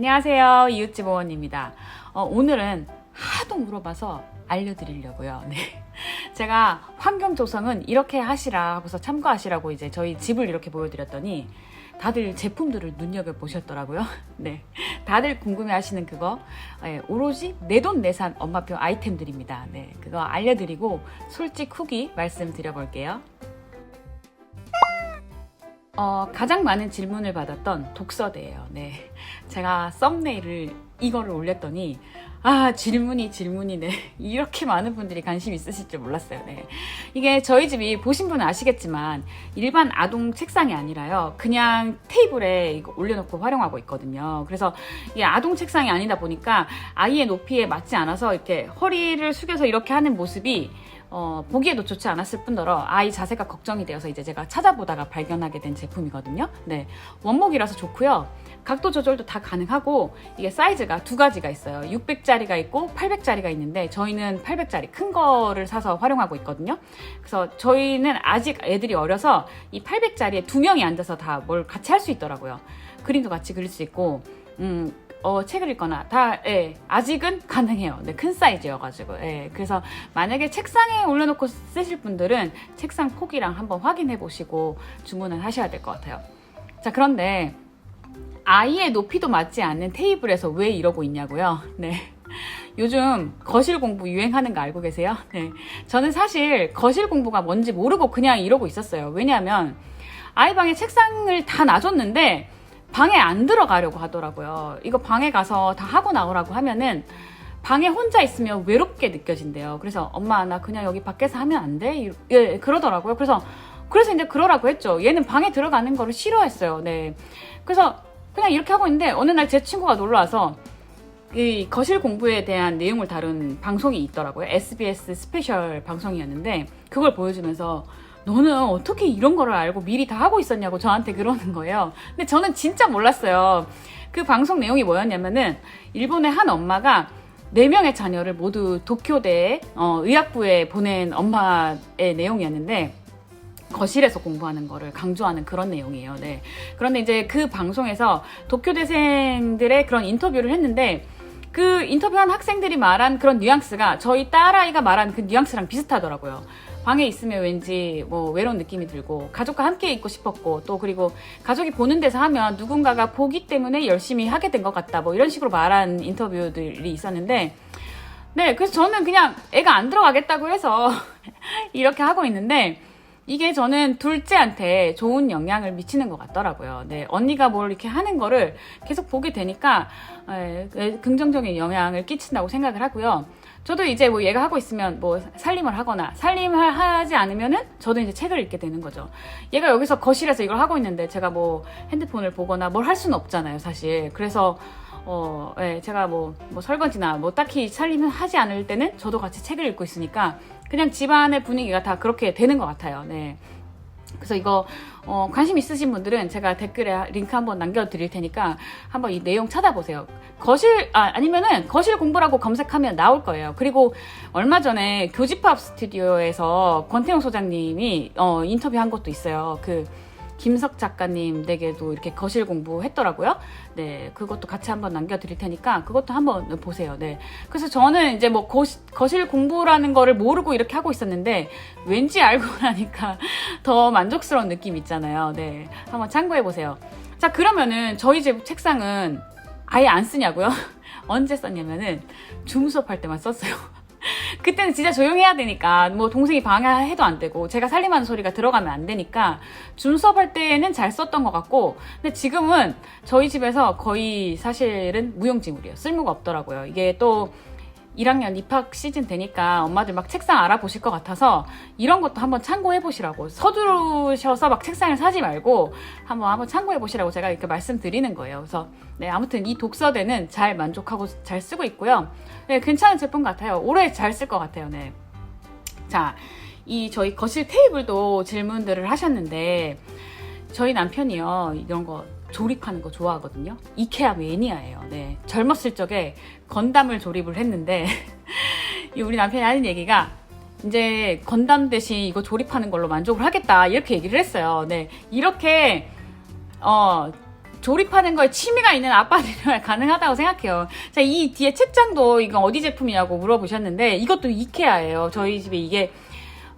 안녕하세요. 이웃집 어원입니다. 오늘은 하도 물어봐서 알려드리려고요. 네. 제가 환경 조성은 이렇게 하시라 하고서 참고하시라고 이제 저희 집을 이렇게 보여드렸더니 다들 제품들을 눈여겨보셨더라고요. 네. 다들 궁금해 하시는 그거, 오로지 내돈내산 엄마표 아이템들입니다. 네. 그거 알려드리고 솔직 후기 말씀드려볼게요. 가장 많은 질문을 받았던 독서대예요. 네. 제가 썸네일을 이거를 올렸더니 질문이 네. 이렇게 많은 분들이 관심 있으실 줄 몰랐어요. 네. 이게 저희 집이 보신 분은 아시겠지만 일반 아동 책상이 아니라요. 그냥 테이블에 이거 올려놓고 활용하고 있거든요. 그래서 이게 아동 책상이 아니다 보니까 아이의 높이에 맞지 않아서 이렇게 허리를 숙여서 이렇게 하는 모습이 보기에도 좋지 않았을 뿐더러 아이 자세가 걱정이 되어서 이제 제가 찾아보다가 발견하게 된 제품이거든요. 네. 원목이라서 좋고요. 각도 조절도 다 가능하고 이게 사이즈가 두 가지가 있어요. 600짜리가 있고 800짜리가 있는데 저희는 800짜리 큰 거를 사서 활용하고 있거든요. 그래서 저희는 아직 애들이 어려서 이 800짜리에 두 명이 앉아서 다 뭘 같이 할 수 있더라고요. 그림도 같이 그릴 수 있고 책을 읽거나 아직은 가능해요. 네, 큰 사이즈여가지고. 그래서 만약에 책상에 올려놓고 쓰실 분들은 책상 폭이랑 한번 확인해 보시고 주문을 하셔야 될 것 같아요. 자, 그런데 아이의 높이도 맞지 않는 테이블에서 왜 이러고 있냐고요? 네. 요즘 거실 공부 유행하는 거 알고 계세요? 네. 저는 사실 거실 공부가 뭔지 모르고 그냥 이러고 있었어요. 왜냐하면 아이 방에 책상을 다 놔줬는데 방에 안 들어가려고 하더라고요. 이거 방에 가서 다 하고 나오라고 하면은 방에 혼자 있으면 외롭게 느껴진대요. 그래서 엄마 나 그냥 여기 밖에서 하면 안 돼? 그러더라고요. 그래서 이제 그러라고 했죠. 얘는 방에 들어가는 거를 싫어했어요. 네. 그래서 그냥 이렇게 하고 있는데 어느 날 제 친구가 놀러와서 이 거실 공부에 대한 내용을 다룬 방송이 있더라고요. SBS 스페셜 방송이었는데 그걸 보여주면서 너는 어떻게 이런 거를 알고 미리 다 하고 있었냐고 저한테 그러는 거예요. 근데 저는 진짜 몰랐어요. 그 방송 내용이 뭐였냐면은 일본의 한 엄마가 4명의 자녀를 모두 도쿄대 의학부에 보낸 엄마의 내용이었는데 거실에서 공부하는 거를 강조하는 그런 내용이에요. 네. 그런데 이제 그 방송에서 도쿄대생들의 그런 인터뷰를 했는데 그 인터뷰한 학생들이 말한 그런 뉘앙스가 저희 딸아이가 말한 그 뉘앙스랑 비슷하더라고요. 방에 있으면 왠지 외로운 느낌이 들고 가족과 함께 있고 싶었고 또 그리고 가족이 보는 데서 하면 누군가가 보기 때문에 열심히 하게 된 것 같다 이런 식으로 말한 인터뷰들이 있었는데 네, 그래서 저는 그냥 애가 안 들어가겠다고 해서 이렇게 하고 있는데 이게 저는 둘째한테 좋은 영향을 미치는 것 같더라고요. 네, 언니가 뭘 이렇게 하는 거를 계속 보게 되니까 긍정적인 영향을 끼친다고 생각을 하고요. 저도 이제 얘가 하고 있으면 살림을 하거나 살림을 하지 않으면은 저도 이제 책을 읽게 되는 거죠. 얘가 여기서 거실에서 이걸 하고 있는데 제가 핸드폰을 보거나 뭘 할 수는 없잖아요, 사실. 그래서 제가 설거지나 딱히 살림을 하지 않을 때는 저도 같이 책을 읽고 있으니까 그냥 집안의 분위기가 다 그렇게 되는 것 같아요. 네. 그래서 이거 관심 있으신 분들은 제가 댓글에 링크 한번 남겨드릴 테니까 한번 이 내용 찾아보세요. 아니면은 거실 공부라고 검색하면 나올 거예요. 그리고 얼마 전에 교집합 스튜디오에서 권태용 소장님이 인터뷰한 것도 있어요. 김석 작가님 댁에도 이렇게 거실 공부 했더라고요. 네, 그것도 같이 한번 남겨드릴 테니까 그것도 한번 보세요. 네. 그래서 저는 이제 거실 공부라는 거를 모르고 이렇게 하고 있었는데 왠지 알고 나니까 더 만족스러운 느낌 있잖아요. 네, 한번 참고해 보세요. 자, 그러면은 저희 집 책상은 아예 안 쓰냐고요? 언제 썼냐면은 줌 수업할 때만 썼어요. 그때는 진짜 조용해야 되니까 동생이 방해해도 안 되고 제가 살림하는 소리가 들어가면 안 되니까 줌 수업할 때는 잘 썼던 것 같고 근데 지금은 저희 집에서 거의 사실은 무용지물이에요. 쓸모가 없더라고요. 이게 또 1학년 입학 시즌 되니까 엄마들 막 책상 알아보실 것 같아서 이런 것도 한번 참고해 보시라고 서두르셔서 막 책상을 사지 말고 한번 참고해 보시라고 제가 이렇게 말씀드리는 거예요. 그래서 네, 아무튼 이 독서대는 잘 만족하고 잘 쓰고 있고요. 네, 괜찮은 제품 같아요. 오래 잘 쓸 것 같아요. 네. 자, 저희 거실 테이블도 질문들을 하셨는데 저희 남편이요 이런 거 조립하는 거 좋아하거든요. 이케아 매니아예요. 네. 젊었을 적에 건담을 조립을 했는데 우리 남편이 하는 얘기가 이제 건담 대신 이거 조립하는 걸로 만족을 하겠다 이렇게 얘기를 했어요. 네. 이렇게 조립하는 거에 취미가 있는 아빠들이면 가능하다고 생각해요. 자, 이 뒤에 책장도 이거 어디 제품이냐고 물어보셨는데 이것도 이케아예요. 저희 집에 이게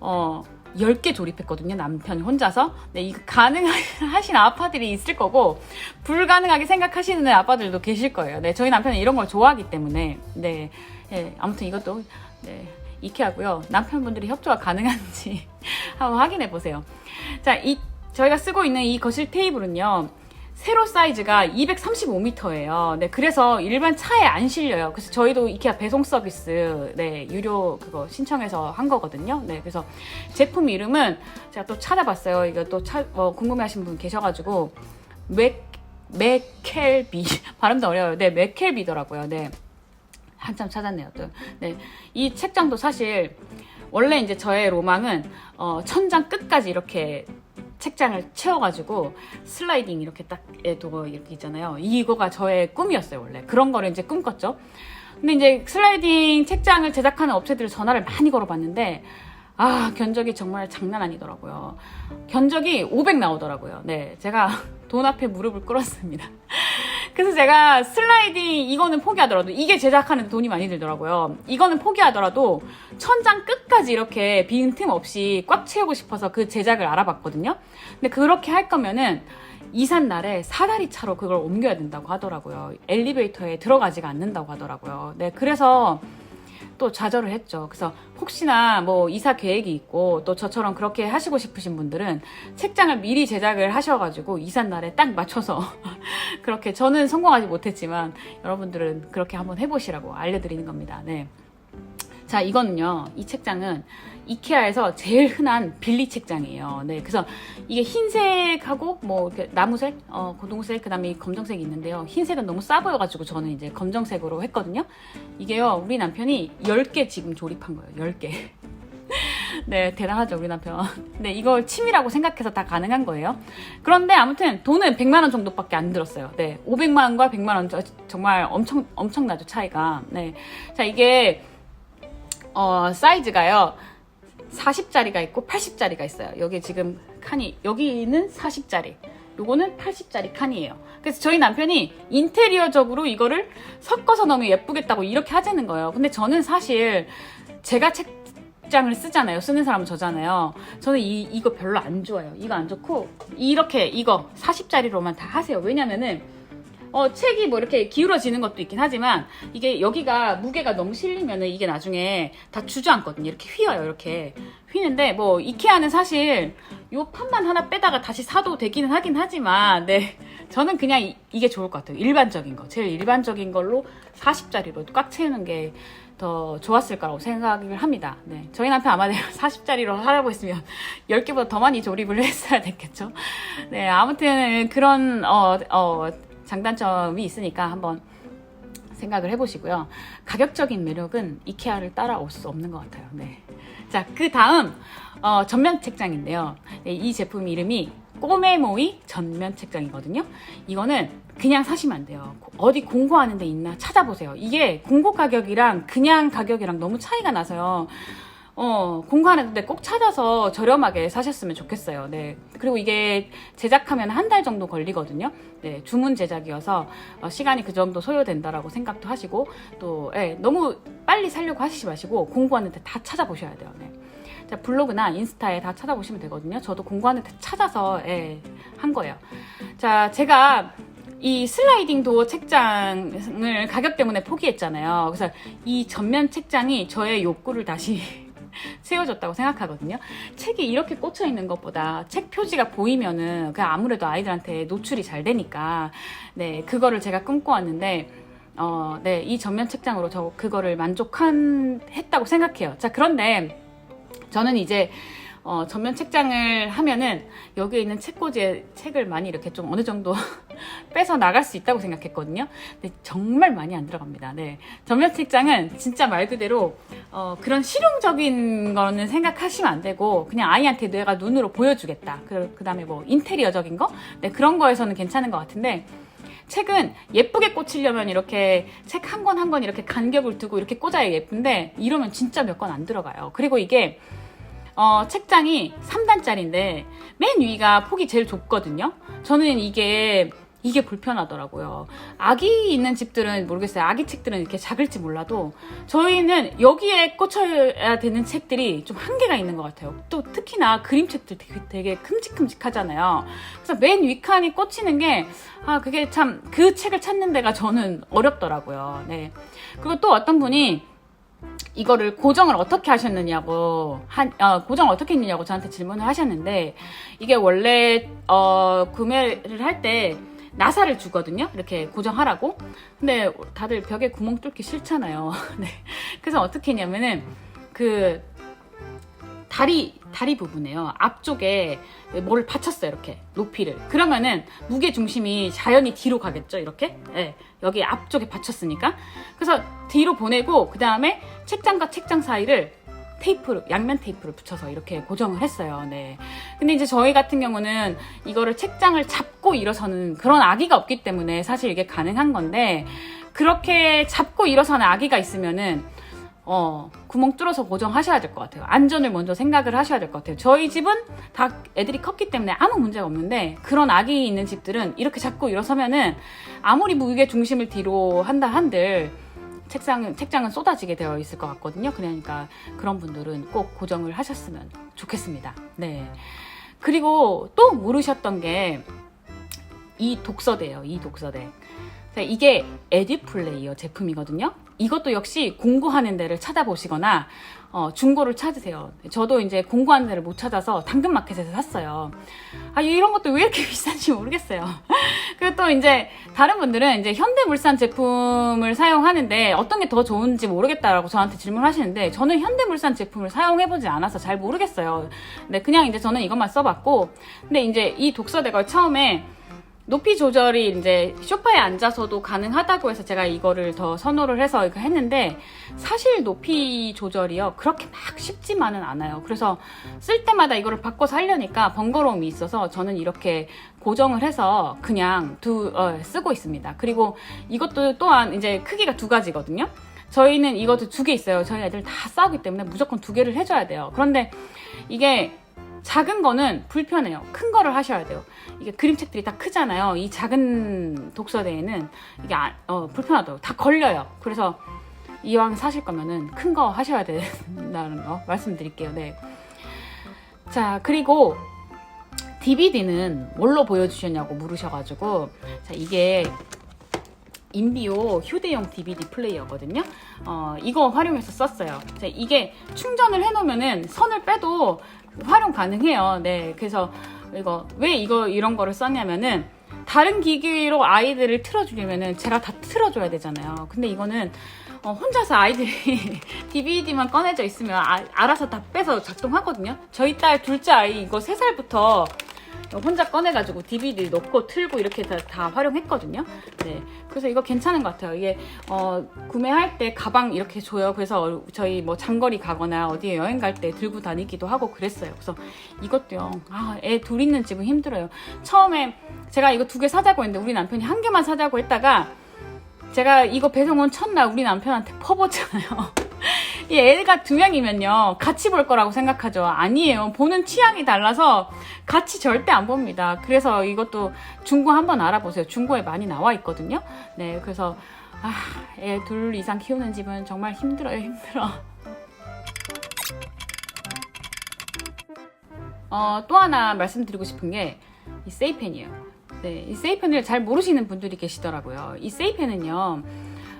10개 조립했거든요. 남편 혼자서. 네, 이거 가능하신 아빠들이 있을 거고 불가능하게 생각하시는 아빠들도 계실 거예요. 네, 저희 남편은 이런 걸 좋아하기 때문에 네, 네 아무튼 이것도 네, 이케아고요. 남편분들이 협조가 가능한지 한번 확인해 보세요. 자, 저희가 쓰고 있는 이 거실 테이블은요. 세로 사이즈가 235m예요. 네, 그래서 일반 차에 안 실려요. 그래서 저희도 이케아 배송 서비스, 네, 유료 그거 신청해서 한 거거든요. 네, 그래서 제품 이름은 제가 또 찾아봤어요. 이거 또 궁금해하신 분 계셔가지고 맥켈비 발음도 어려워요. 네, 맥켈비더라고요. 네, 한참 찾았네요. 또, 네, 이 책장도 사실 원래 이제 저의 로망은 천장 끝까지 이렇게 책장을 채워가지고 슬라이딩 이렇게 딱 도어 이렇게 있잖아요. 이거가 저의 꿈이었어요. 원래 그런 거를 이제 꿈꿨죠. 근데 이제 슬라이딩 책장을 제작하는 업체들 전화를 많이 걸어봤는데 견적이 정말 장난 아니더라고요. 견적이 500 나오더라고요. 네, 제가 돈 앞에 무릎을 꿇었습니다. 그래서 제가 슬라이딩 이거는 포기하더라도 이게 제작하는 데 돈이 많이 들더라고요. 이거는 포기하더라도 천장 끝까지 이렇게 빈틈 없이 꽉 채우고 싶어서 그 제작을 알아봤거든요. 근데 그렇게 할 거면은 이삿 날에 사다리 차로 그걸 옮겨야 된다고 하더라고요. 엘리베이터에 들어가지가 않는다고 하더라고요. 네, 그래서 또 좌절을 했죠. 그래서 혹시나 뭐 이사 계획이 있고 또 저처럼 그렇게 하시고 싶으신 분들은 책장을 미리 제작을 하셔가지고 이삿날에 딱 맞춰서 그렇게 저는 성공하지 못했지만 여러분들은 그렇게 한번 해보시라고 알려드리는 겁니다. 네. 자, 이거는요, 이 책장은 이케아에서 제일 흔한 빌리 책장이에요. 네, 그래서 이게 흰색하고 뭐 이렇게 나무색, 고동색, 그 다음에 검정색이 있는데요. 흰색은 너무 싸 보여가지고 저는 이제 검정색으로 했거든요. 이게요, 우리 남편이 10개 지금 조립한 거예요. 10개. 네, 대단하죠, 우리 남편. 네, 이걸 취미라고 생각해서 다 가능한 거예요. 그런데 아무튼 돈은 100만 원 정도밖에 안 들었어요. 네, 500만 원과 100만 원 정말 엄청나죠, 차이가. 네, 자, 이게 사이즈가요 40짜리가 있고 80짜리가 있어요. 여기 지금 칸이 여기는 40짜리, 요거는 80짜리 칸이에요. 그래서 저희 남편이 인테리어적으로 이거를 섞어서 너무 예쁘겠다고 이렇게 하자는 거예요. 근데 저는 사실 제가 책장을 쓰잖아요. 쓰는 사람은 저잖아요. 저는 이거 별로 안 좋아요. 이거 안 좋고 이렇게 이거 40짜리로만 다 하세요. 왜냐면은 책이 뭐 이렇게 기울어지는 것도 있긴 하지만 이게 여기가 무게가 너무 실리면은 이게 나중에 다 주저앉거든요. 이렇게 휘어요. 이렇게 휘는데 뭐 이케아는 사실 요 판만 하나 빼다가 다시 사도 되기는 하긴 하지만 네, 저는 그냥 이게 좋을 것 같아요. 일반적인 거, 제일 일반적인 걸로 40짜리로 꽉 채우는 게 더 좋았을 거라고 생각을 합니다. 네, 저희 남편 아마 40짜리로 하라고 했으면 10개보다 더 많이 조립을 했어야 됐겠죠. 네, 아무튼 그런 장단점이 있으니까 한번 생각을 해보시고요. 가격적인 매력은 이케아를 따라올 수 없는 것 같아요. 네. 자, 그 다음 전면 책장인데요. 네, 이 제품 이름이 꼬메모이 전면 책장이거든요. 이거는 그냥 사시면 안 돼요. 어디 공고하는 데 있나 찾아보세요. 이게 공고 가격이랑 그냥 가격이랑 너무 차이가 나서요. 공고하는데 꼭 찾아서 저렴하게 사셨으면 좋겠어요. 네. 그리고 이게 제작하면 한 달 정도 걸리거든요. 네. 주문 제작이어서 시간이 그 정도 소요된다라고 생각도 하시고 또 너무 빨리 살려고 하시지 마시고 공고하는데 다 찾아보셔야 돼요. 네. 자, 블로그나 인스타에 다 찾아보시면 되거든요. 저도 공고하는데 찾아서 한 거예요. 자, 제가 이 슬라이딩 도어 책장을 가격 때문에 포기했잖아요. 그래서 이 전면 책장이 저의 욕구를 다시 채워줬다고 생각하거든요. 책이 이렇게 꽂혀 있는 것보다 책 표지가 보이면은 그냥 아무래도 아이들한테 노출이 잘 되니까 네, 그거를 제가 꿈꿔왔는데 네, 이 전면 책장으로 저 그거를 만족했다고 생각해요. 자, 그런데 저는 이제 전면 책장을 하면은 여기에 있는 책꽂이에 책을 많이 이렇게 좀 어느 정도 빼서 나갈 수 있다고 생각했거든요. 근데 정말 많이 안 들어갑니다. 네. 전면 책장은 진짜 말 그대로 그런 실용적인 거는 생각하시면 안 되고 그냥 아이한테 내가 눈으로 보여주겠다. 그 다음에 뭐 인테리어적인 거? 네, 그런 거에서는 괜찮은 것 같은데 책은 예쁘게 꽂히려면 이렇게 책 한 권 한 권 이렇게 간격을 두고 이렇게 꽂아야 예쁜데 이러면 진짜 몇 권 안 들어가요. 그리고 이게 책장이 3단짜리인데 맨 위가 폭이 제일 좁거든요. 저는 이게 이게 불편하더라고요. 아기 있는 집들은 모르겠어요. 아기 책들은 이렇게 작을지 몰라도 저희는 여기에 꽂혀야 되는 책들이 좀 한계가 있는 것 같아요. 또 특히나 그림책들 되게 큼직큼직하잖아요. 그래서 맨 윗칸이 꽂히는 게 그게 참 그 책을 찾는 데가 저는 어렵더라고요. 네. 그리고 또 어떤 분이 이거를 고정을 어떻게 하셨느냐고 고정을 어떻게 했느냐고 저한테 질문을 하셨는데, 이게 원래 구매를 할 때 나사를 주거든요. 이렇게 고정하라고. 근데 다들 벽에 구멍 뚫기 싫잖아요. 네. 그래서 어떻게 했냐면은 그 다리 부분에요. 앞쪽에 뭐를 받쳤어요. 이렇게 높이를. 그러면은 무게 중심이 자연히 뒤로 가겠죠. 이렇게. 네. 여기 앞쪽에 받쳤으니까. 그래서 뒤로 보내고 그 다음에 책장과 책장 사이를 테이프로, 양면 테이프를 붙여서 이렇게 고정을 했어요. 네. 근데 이제 저희 같은 경우는 이거를 책장을 잡고 일어서는 그런 아기가 없기 때문에 사실 이게 가능한 건데, 그렇게 잡고 일어서는 아기가 있으면은 구멍 뚫어서 고정하셔야 될 것 같아요. 안전을 먼저 생각을 하셔야 될 것 같아요. 저희 집은 다 애들이 컸기 때문에 아무 문제가 없는데, 그런 아기 있는 집들은 이렇게 잡고 일어서면은 아무리 무게 중심을 뒤로 한다 한들 책장은 쏟아지게 되어 있을 것 같거든요. 그러니까 그런 분들은 꼭 고정을 하셨으면 좋겠습니다. 네. 그리고 또 모르셨던 게 이 독서대예요. 이 독서대. 이게 에듀플레이어 제품이거든요. 이것도 역시 공구하는 데를 찾아보시거나 중고를 찾으세요. 저도 이제 공구하는 데를 못 찾아서 당근마켓에서 샀어요. 이런 것도 왜 이렇게 비싼지 모르겠어요. 그리고 또 이제 다른 분들은 이제 현대물산 제품을 사용하는데 어떤 게 더 좋은지 모르겠다라고 저한테 질문하시는데, 저는 현대물산 제품을 사용해보지 않아서 잘 모르겠어요. 근데 그냥 이제 저는 이것만 써봤고, 근데 이제 이 독서대가 처음에 높이 조절이 이제 소파에 앉아서도 가능하다고 해서 제가 이거를 더 선호를 해서 이거 했는데, 사실 높이 조절이요 그렇게 막 쉽지만은 않아요. 그래서 쓸 때마다 이거를 바꿔서 하려니까 번거로움이 있어서 저는 이렇게 고정을 해서 그냥 쓰고 있습니다. 그리고 이것도 또한 이제 크기가 2가지거든요. 저희는 이것도 2개 있어요. 저희 애들 다 싸우기 때문에 무조건 2개를 해줘야 돼요. 그런데 이게 작은 거는 불편해요. 큰 거를 하셔야 돼요. 이게 그림책들이 다 크잖아요. 이 작은 독서대에는 이게 불편하더라고요. 다 걸려요. 그래서 이왕 사실 거면은 큰 거 하셔야 된다는 거 말씀드릴게요. 네. 자, 그리고 DVD는 뭘로 보여주셨냐고 물으셔가지고, 자, 이게 인비오 휴대용 DVD 플레이어거든요. 이거 활용해서 썼어요. 자, 이게 충전을 해놓으면은 선을 빼도 활용 가능해요. 네, 그래서 왜 이런 거를 썼냐면은, 다른 기기로 아이들을 틀어주려면은 제가 다 틀어줘야 되잖아요. 근데 이거는 혼자서 아이들이 DVD만 꺼내져 있으면 알아서 다 빼서 작동하거든요. 저희 딸 둘째 아이 이거 3살부터 혼자 꺼내가지고 DVD 넣고 틀고 이렇게 다 활용했거든요. 네, 그래서 이거 괜찮은 것 같아요. 이게 구매할 때 가방 이렇게 줘요. 그래서 저희 뭐 장거리 가거나 어디에 여행 갈 때 들고 다니기도 하고 그랬어요. 그래서 이것도요. 애 둘 있는 집은 힘들어요. 처음에 제가 이거 2개 사자고 했는데 우리 남편이 1개만 사자고 했다가, 제가 이거 배송 온 첫날 우리 남편한테 퍼붓잖아요. 이 애가 2명이면요 같이 볼 거라고 생각하죠. 아니에요. 보는 취향이 달라서 같이 절대 안 봅니다. 그래서 이것도 중고 한번 알아보세요. 중고에 많이 나와 있거든요. 네, 그래서 애 2 이상 키우는 집은 정말 힘들어요. 힘들어. 또 하나 말씀드리고 싶은 게 이 세이펜이에요. 네, 이 세이펜을 잘 모르시는 분들이 계시더라고요. 이 세이펜은요,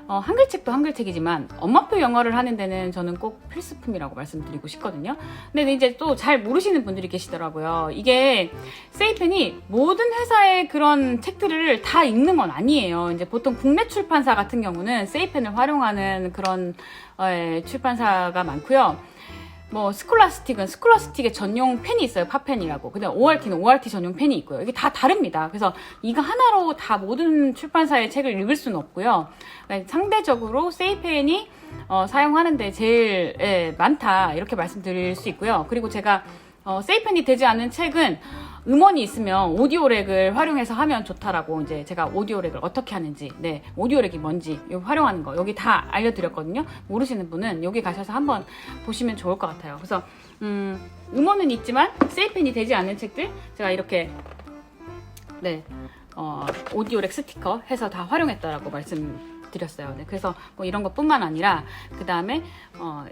한글책도 한글책이지만 엄마표 영어를 하는 데는 저는 꼭 필수품이라고 말씀드리고 싶거든요. 근데 이제 또 잘 모르시는 분들이 계시더라고요. 이게 세이펜이 모든 회사의 그런 책들을 다 읽는 건 아니에요. 이제 보통 국내 출판사 같은 경우는 세이펜을 활용하는 그런 출판사가 많고요. 뭐 스콜라스틱의 전용 펜이 있어요. 팝펜이라고. 그다음 ORT는 ORT 전용 펜이 있고요. 이게 다 다릅니다. 그래서 이거 하나로 다 모든 출판사의 책을 읽을 수는 없고요. 상대적으로 세이펜이 사용하는데 제일 많다, 이렇게 말씀드릴 수 있고요. 그리고 제가 세이펜이 되지 않은 책은 음원이 있으면 오디오렉을 활용해서 하면 좋다라고, 이제 제가 오디오렉을 어떻게 하는지, 네, 오디오렉이 뭔지 여기 활용하는 거 여기 다 알려드렸거든요. 모르시는 분은 여기 가셔서 한번 보시면 좋을 것 같아요. 그래서 음원은 있지만 세이펜이 되지 않는 책들 제가 이렇게 오디오렉 스티커 해서 다 활용했다라고 말씀드렸어요. 네, 그래서 뭐 이런 것뿐만 아니라 그 다음에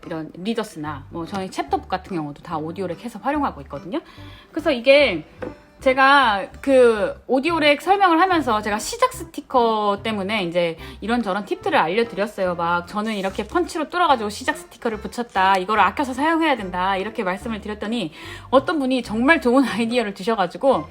이런 리더스나 뭐 저희 챕터북 같은 경우도 다 오디오렉 해서 활용하고 있거든요. 그래서 이게 제가 그 오디오렉 설명을 하면서 제가 시작 스티커 때문에 이제 이런저런 팁들을 알려드렸어요. 막 저는 이렇게 펀치로 뚫어가지고 시작 스티커를 붙였다. 이거를 아껴서 사용해야 된다. 이렇게 말씀을 드렸더니 어떤 분이 정말 좋은 아이디어를 주셔가지고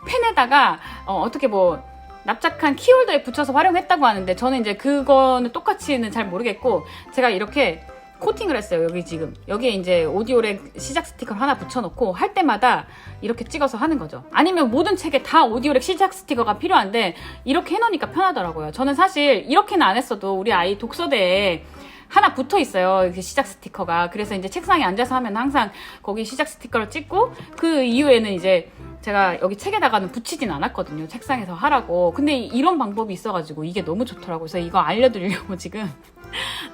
펜에다가 어떻게 뭐 납작한 키홀더에 붙여서 활용했다고 하는데 저는 이제 그거는 똑같이는 잘 모르겠고 제가 이렇게 코팅을 했어요. 여기 지금 여기에 이제 오디오렉 시작 스티커를 하나 붙여놓고 할 때마다 이렇게 찍어서 하는 거죠. 아니면 모든 책에 다 오디오렉 시작 스티커가 필요한데 이렇게 해놓으니까 편하더라고요. 저는 사실 이렇게는 안 했어도 우리 아이 독서대에 하나 붙어 있어요. 이렇게 시작 스티커가. 그래서 이제 책상에 앉아서 하면 항상 거기 시작 스티커를 찍고 그 이후에는 이제 제가 여기 책에다가는 붙이진 않았거든요. 책상에서 하라고. 근데 이런 방법이 있어가지고 이게 너무 좋더라고요. 그래서 이거 알려드리려고 지금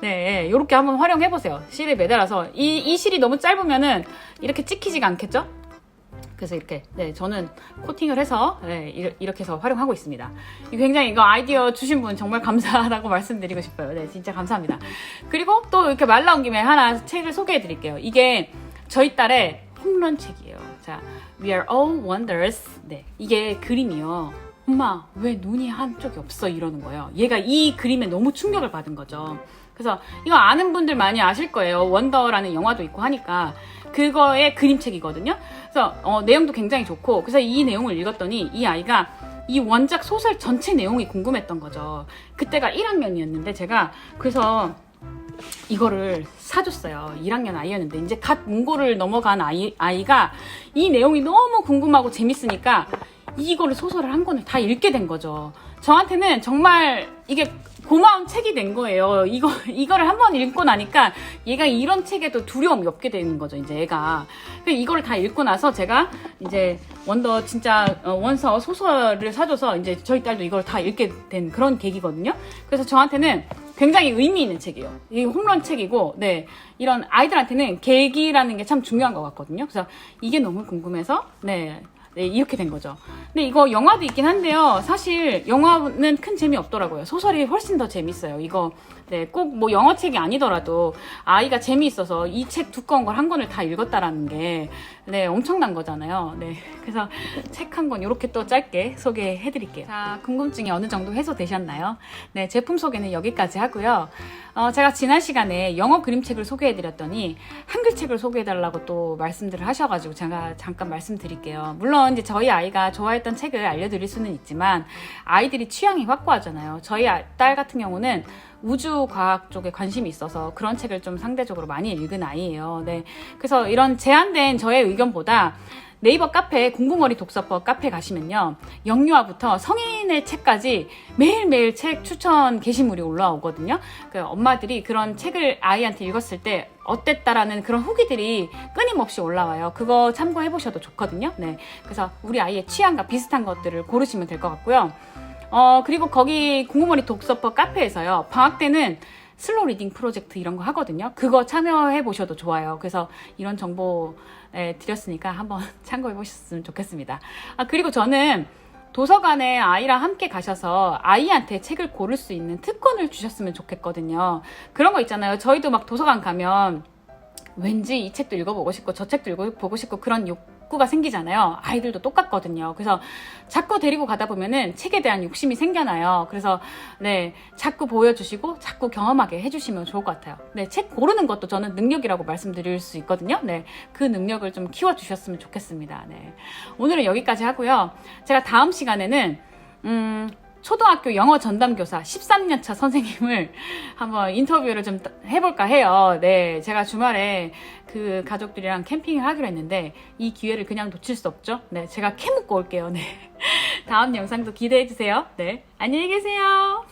네, 이렇게 한번 활용해보세요. 실에 매달아서 이 실이 너무 짧으면은 이렇게 찍히지가 않겠죠? 그래서 이렇게 네, 저는 코팅을 해서 네, 이렇게 해서 활용하고 있습니다. 굉장히 이거 아이디어 주신 분 정말 감사하다고 말씀드리고 싶어요. 네, 진짜 감사합니다. 그리고 또 이렇게 말 나온 김에 하나 책을 소개해 드릴게요. 이게 저희 딸의 홈런 책이에요. 자, We Are All Wonders. 네, 이게 그림이요. 엄마, 왜 눈이 한쪽이 없어? 이러는 거예요. 얘가 이 그림에 너무 충격을 받은 거죠. 그래서 이거 아는 분들 많이 아실 거예요. 원더라는 영화도 있고 하니까 그거의 그림책이거든요. 그래서 내용도 굉장히 좋고 그래서 이 내용을 읽었더니 이 아이가 이 원작 소설 전체 내용이 궁금했던 거죠. 그때가 1학년이었는데 제가 그래서 이거를 사줬어요. 1학년 아이였는데 이제 갓 문고를 넘어간 아이가 이 내용이 너무 궁금하고 재밌으니까 이거를 소설을 한 권을 다 읽게 된 거죠. 저한테는 정말 이게 고마운 책이 된 거예요. 이거를 한 번 읽고 나니까 얘가 이런 책에도 두려움이 없게 되는 거죠, 이제 애가. 이거를 다 읽고 나서 제가 이제 원더 진짜 원서 소설을 사줘서 이제 저희 딸도 이걸 다 읽게 된 그런 계기거든요. 그래서 저한테는 굉장히 의미 있는 책이에요. 이게 홈런 책이고, 네. 이런 아이들한테는 계기라는 게 참 중요한 것 같거든요. 그래서 이게 너무 궁금해서, 네, 이렇게 된 거죠. 근데 이거 영화도 있긴 한데요. 사실 영화는 큰 재미 없더라고요. 소설이 훨씬 더 재밌어요. 이거 네, 꼭 뭐 영어 책이 아니더라도 아이가 재미있어서 이 책 두꺼운 걸 한 권을 다 읽었다라는 게 네, 엄청난 거잖아요. 네, 그래서 책 한 권 이렇게 또 짧게 소개해 드릴게요. 자, 궁금증이 어느 정도 해소되셨나요? 네, 제품 소개는 여기까지 하고요. 제가 지난 시간에 영어 그림책을 소개해 드렸더니 한글책을 소개해 달라고 또 말씀들을 하셔가지고 제가 잠깐 말씀드릴게요. 물론 이제 저희 아이가 좋아했던 책을 알려드릴 수는 있지만 아이들이 취향이 확고하잖아요. 저희 딸 같은 경우는 우주과학 쪽에 관심이 있어서 그런 책을 좀 상대적으로 많이 읽은 아이예요. 네. 그래서 이런 제한된 저의 의견보다 네이버 카페 공부머리 독서법 카페 가시면요. 영유아부터 성인의 책까지 매일매일 책 추천 게시물이 올라오거든요. 그 엄마들이 그런 책을 아이한테 읽었을 때 어땠다라는 그런 후기들이 끊임없이 올라와요. 그거 참고해 보셔도 좋거든요. 네. 그래서 우리 아이의 취향과 비슷한 것들을 고르시면 될 것 같고요. 그리고 거기 공부머리 독서법 카페에서요. 방학 때는 슬로우 리딩 프로젝트 이런 거 하거든요. 그거 참여해 보셔도 좋아요. 그래서 이런 정보 드렸으니까 한번 참고해 보셨으면 좋겠습니다. 그리고 저는 도서관에 아이랑 함께 가셔서 아이한테 책을 고를 수 있는 특권을 주셨으면 좋겠거든요. 그런 거 있잖아요. 저희도 막 도서관 가면 왠지 이 책도 읽어보고 싶고 저 책도 읽어보고 싶고 그런 욕구가 생기잖아요. 아이들도 똑같거든요. 그래서 자꾸 데리고 가다 보면은 책에 대한 욕심이 생겨나요. 그래서 네, 자꾸 보여주시고 자꾸 경험하게 해주시면 좋을 것 같아요. 네, 책 고르는 것도 저는 능력이라고 말씀드릴 수 있거든요. 네, 그 능력을 좀 키워주셨으면 좋겠습니다. 네, 오늘은 여기까지 하고요. 제가 다음 시간에는 초등학교 영어 전담교사 13년차 선생님을 한번 인터뷰를 좀 해볼까 해요. 네, 제가 주말에 그 가족들이랑 캠핑을 하기로 했는데 이 기회를 그냥 놓칠 수 없죠. 네, 제가 캐묻고 올게요. 네, 다음 영상도 기대해주세요. 네, 안녕히 계세요.